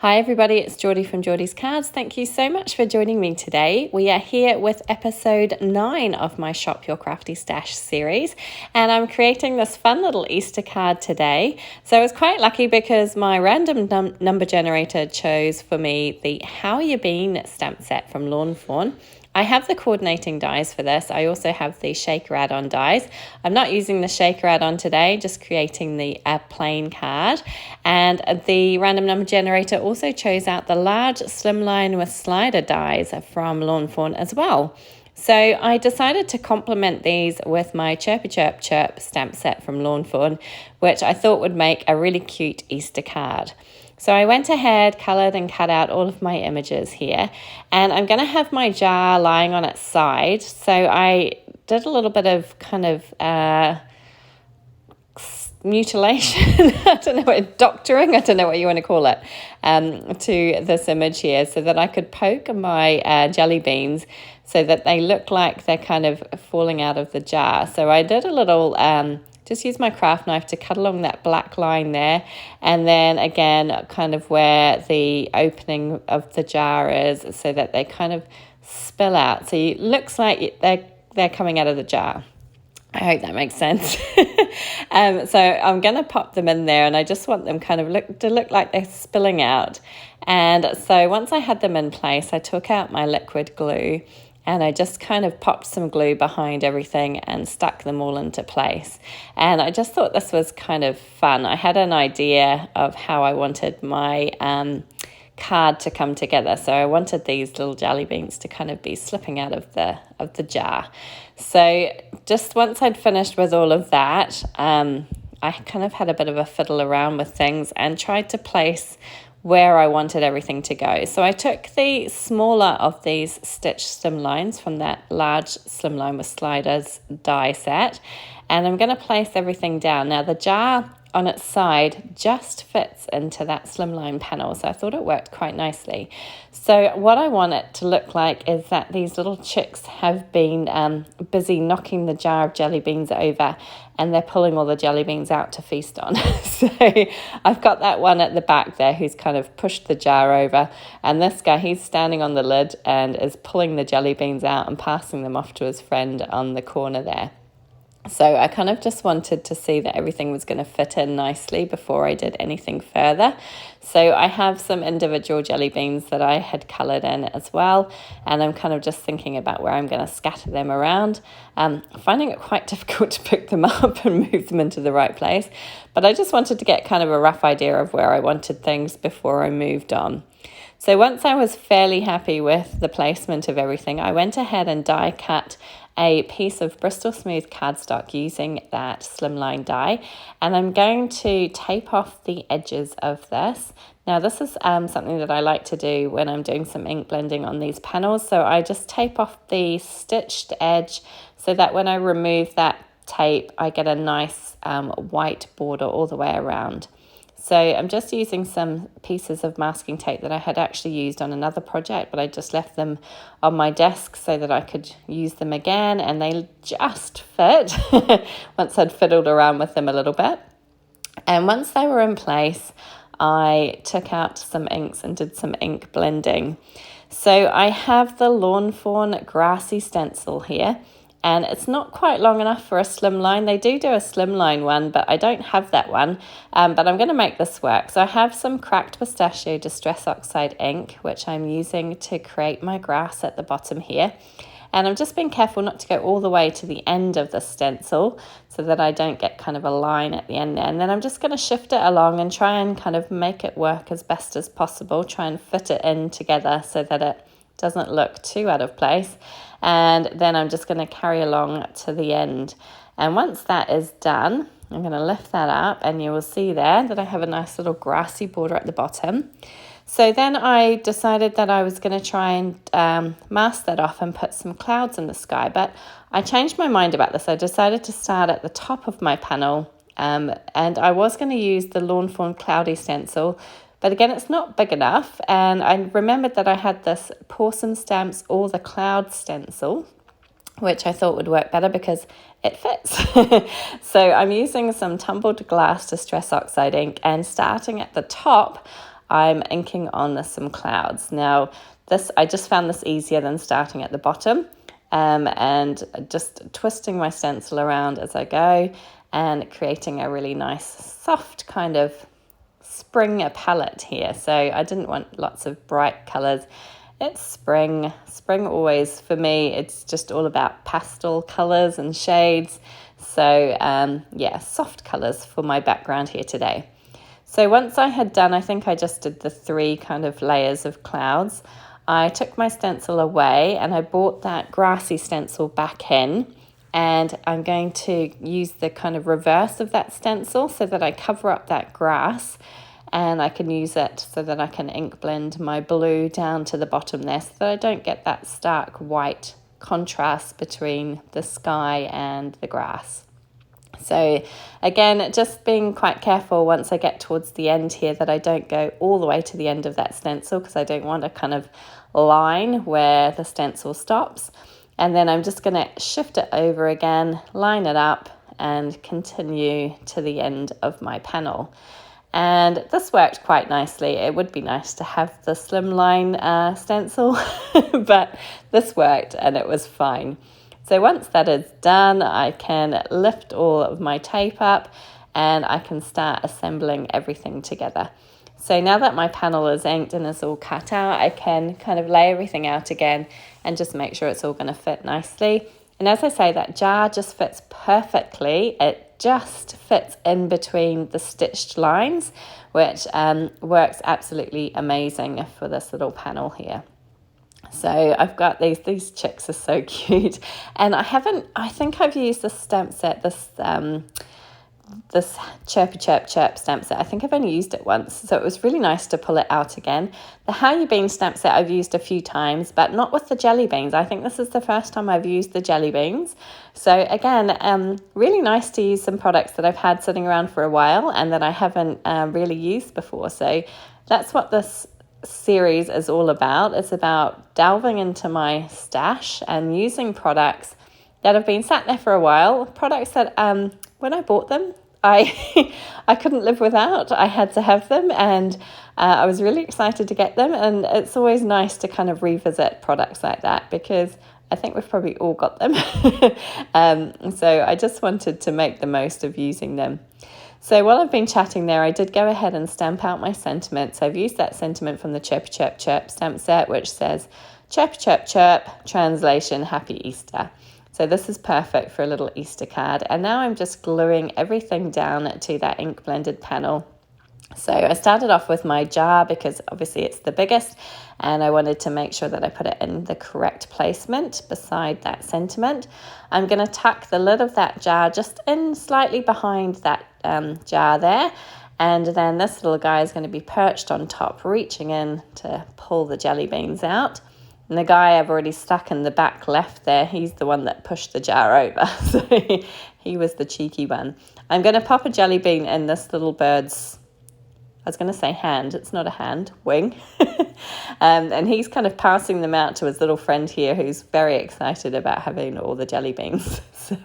Hi everybody, it's Geordie from Geordie's Cards. Thank you so much for joining me today. We are here with episode 9 of my Shop Your Crafty Stash series, and I'm creating this fun little Easter card today. So I was quite lucky because my random number generator chose for me the How You Bean stamp set from Lawn Fawn. I have the coordinating dies for this. I also have the shaker add-on dies. I'm not using the shaker add-on today, just creating the plain card. And the random number generator also chose out the large Slimline with slider dies from Lawn Fawn as well. So I decided to complement these with my Chirpy Chirp Chirp stamp set from Lawn Fawn, which I thought would make a really cute Easter card. So I went ahead, coloured and cut out all of my images here, and I'm going to have my jar lying on its side. So I did a little bit of kind of mutilation, I don't know, doctoring, I don't know what you want to call it, to this image here so that I could poke my jelly beans so that they look like they're kind of falling out of the jar. So I did a little... just use my craft knife to cut along that black line there, and then again kind of where the opening of the jar is so that they kind of spill out. So it looks like they're coming out of the jar. I hope that makes sense. So I'm going to pop them in there, and I just want them kind of look like they're spilling out. And so once I had them in place, I took out my liquid glue, and I just kind of popped some glue behind everything and stuck them all into place. And I just thought this was kind of fun. I had an idea of how I wanted my card to come together. So I wanted these little jelly beans to kind of be slipping out of the jar. So just once I'd finished with all of that, I kind of had a bit of a fiddle around with things and tried to place where I wanted everything to go. So I took the smaller of these stitched slimlines from that large slimline with sliders die set, and I'm going to place everything down. Now the jar on its side just fits into that slimline panel, so I thought it worked quite nicely. So what I want it to look like is that these little chicks have been busy knocking the jar of jelly beans over, and they're pulling all the jelly beans out to feast on. So I've got that one at the back there who's kind of pushed the jar over, and this guy, he's standing on the lid and is pulling the jelly beans out and passing them off to his friend on the corner there. So I kind of just wanted to see that everything was going to fit in nicely before I did anything further. So I have some individual jelly beans that I had coloured in as well, and I'm kind of just thinking about where I'm going to scatter them around. Finding it quite difficult to pick them up and move them into the right place, but I just wanted to get kind of a rough idea of where I wanted things before I moved on. So once I was fairly happy with the placement of everything, I went ahead and die cut a piece of Bristol Smooth cardstock using that slimline die, and I'm going to tape off the edges of this. Now this is something that I like to do when I'm doing some ink blending on these panels, so I just tape off the stitched edge so that when I remove that tape I get a nice white border all the way around. So I'm just using some pieces of masking tape that I had actually used on another project, but I just left them on my desk so that I could use them again, and they just fit once I'd fiddled around with them a little bit. And once they were in place, I took out some inks and did some ink blending. So I have the Lawn Fawn Grassy stencil here, and it's not quite long enough for a slimline. They do a slimline one, but I don't have that one, but I'm going to make this work. So I have some cracked Pistachio Distress Oxide ink, which I'm using to create my grass at the bottom here. And I'm just being careful not to go all the way to the end of the stencil so that I don't get kind of a line at the end there. And then I'm just going to shift it along and try and kind of make it work as best as possible, try and fit it in together so that it doesn't look too out of place. And then I'm just going to carry along to the end. And once that is done, I'm going to lift that up, and you will see there that I have a nice little grassy border at the bottom. So then I decided that I was going to try and mask that off and put some clouds in the sky, but I changed my mind about this. I decided to start at the top of my panel, and I was going to use the Lawn Fawn Cloudy stencil, but again, it's not big enough, and I remembered that I had this Pawsome Stamps All the Cloud stencil, which I thought would work better because it fits. So I'm using some Tumbled Glass Distress Oxide ink, and starting at the top, I'm inking on some clouds. Now, I just found this easier than starting at the bottom, and just twisting my stencil around as I go and creating a really nice soft kind of spring palette here. So I didn't want lots of bright colors. It's spring. Spring always, for me, it's just all about pastel colors and shades. So yeah, soft colors for my background here today. So once I had done, I think I just did the 3 kind of layers of clouds, I took my stencil away and I brought that grassy stencil back in, and I'm going to use the kind of reverse of that stencil so that I cover up that grass, and I can use it so that I can ink blend my blue down to the bottom there so that I don't get that stark white contrast between the sky and the grass. So again, just being quite careful once I get towards the end here that I don't go all the way to the end of that stencil, because I don't want a kind of line where the stencil stops. And then I'm just going to shift it over again, line it up, and continue to the end of my panel. And this worked quite nicely. It would be nice to have the Slimline stencil, but this worked and it was fine. So once that is done, I can lift all of my tape up and I can start assembling everything together. So now that my panel is inked and is all cut out, I can kind of lay everything out again and just make sure it's all going to fit nicely. And as I say, that jar just fits perfectly. It just fits in between the stitched lines, which works absolutely amazing for this little panel here. So I've got these chicks are so cute, and I think I've used this stamp set, this Chirpy Chirp stamp set. I think I've only used it once, so it was really nice to pull it out again. The How You Bean stamp set I've used a few times, but not with the jelly beans. I think this is the first time I've used the jelly beans. So again, really nice to use some products that I've had sitting around for a while and that I haven't really used before. So that's what this series is all about. It's about delving into my stash and using products that have been sat there for a while, products that when I bought them I couldn't live without. I had to have them, and I was really excited to get them. And it's always nice to kind of revisit products like that, because I think we've probably all got them. So I just wanted to make the most of using them. So while I've been chatting there, I did go ahead and stamp out my sentiment. So I've used that sentiment from the Chirpy Chirp stamp set, which says, Chirpy Chirp, translation, Happy Easter. So this is perfect for a little Easter card. And now I'm just gluing everything down to that ink blended panel. So I started off with my jar because obviously it's the biggest, and I wanted to make sure that I put it in the correct placement beside that sentiment. I'm going to tuck the lid of that jar just in slightly behind that jar there, and then this little guy is going to be perched on top, reaching in to pull the jelly beans out. And the guy I've already stuck in the back left there, he's the one that pushed the jar over. So he was the cheeky one. I'm going to pop a jelly bean in this little bird's, I was going to say hand, it's not a hand, wing. And he's kind of passing them out to his little friend here, who's very excited about having all the jelly beans. So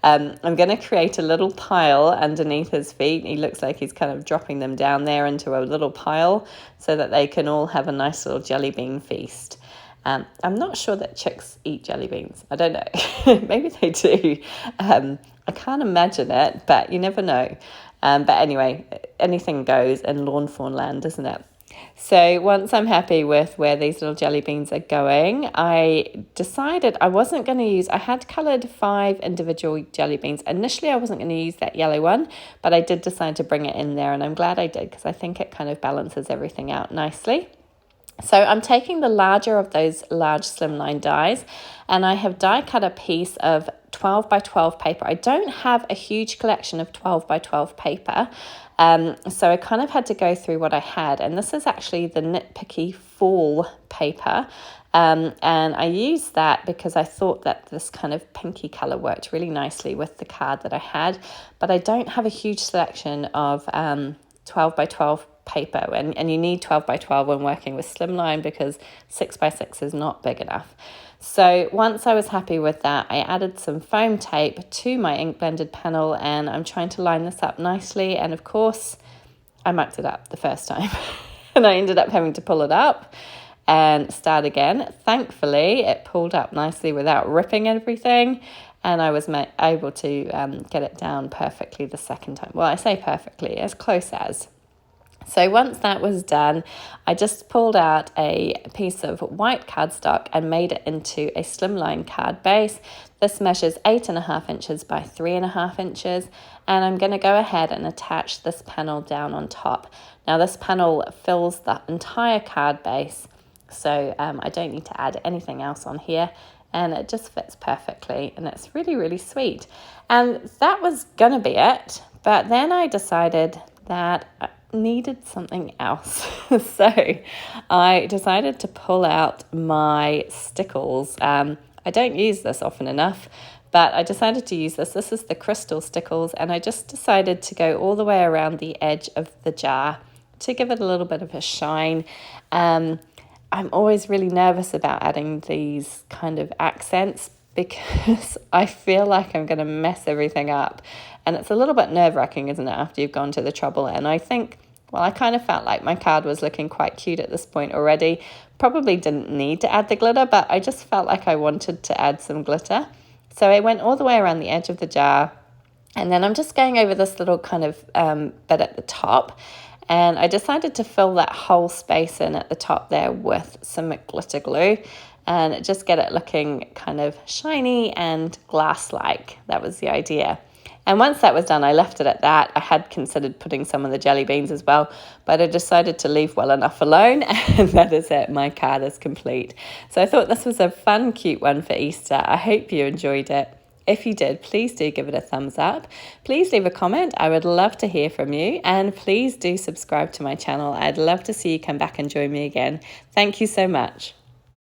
I'm going to create a little pile underneath his feet. He looks like he's kind of dropping them down there into a little pile so that they can all have a nice little jelly bean feast. I'm not sure that chicks eat jelly beans. I don't know. Maybe they do. I can't imagine it, but you never know. But anyway, anything goes in Lawn Fawn land, isn't it? So once I'm happy with where these little jelly beans are going, I decided I wasn't going to use, I had coloured 5 individual jelly beans. Initially, I wasn't going to use that yellow one, but I did decide to bring it in there, and I'm glad I did, because I think it kind of balances everything out nicely. So I'm taking the larger of those large slimline dies, and I have die cut a piece of 12 by 12 paper. I don't have a huge collection of 12 by 12 paper, so I kind of had to go through what I had, and this is actually the Knit Picky Fall paper, and I used that because I thought that this kind of pinky colour worked really nicely with the card that I had, but I don't have a huge selection of 12 by 12 paper, and you need 12 by 12 when working with Slimline because 6 by 6 is not big enough. So once I was happy with that, I added some foam tape to my ink blended panel, and I'm trying to line this up nicely, and of course I mucked it up the first time. and I ended up having to pull it up and start again. Thankfully, it pulled up nicely without ripping everything, and I was able to get it down perfectly the second time. Well, I say perfectly, as close as. So once that was done, I just pulled out a piece of white cardstock and made it into a slimline card base. This measures 8.5 inches by 3.5 inches, and I'm going to go ahead and attach this panel down on top. Now this panel fills the entire card base, so I don't need to add anything else on here, and it just fits perfectly, and it's really, really sweet. And that was going to be it, but then I decided that I needed something else. So I decided to pull out my Stickles. I don't use this often enough, but I decided to use this. This is the crystal Stickles, and I just decided to go all the way around the edge of the jar to give it a little bit of a shine. I'm always really nervous about adding these kind of accents because I feel like I'm going to mess everything up. And it's a little bit nerve-wracking, isn't it, after you've gone to the trouble? And I think, well, I kind of felt like my card was looking quite cute at this point already. Probably didn't need to add the glitter, but I just felt like I wanted to add some glitter. So I went all the way around the edge of the jar, and then I'm just going over this little kind of bit at the top. And I decided to fill that whole space in at the top there with some glitter glue and just get it looking kind of shiny and glass-like. That was the idea. And once that was done, I left it at that. I had considered putting some of the jelly beans as well, but I decided to leave well enough alone, and that is it. My card is complete. So I thought this was a fun, cute one for Easter. I hope you enjoyed it. If you did, please do give it a thumbs up. Please leave a comment. I would love to hear from you. And please do subscribe to my channel. I'd love to see you come back and join me again. Thank you so much.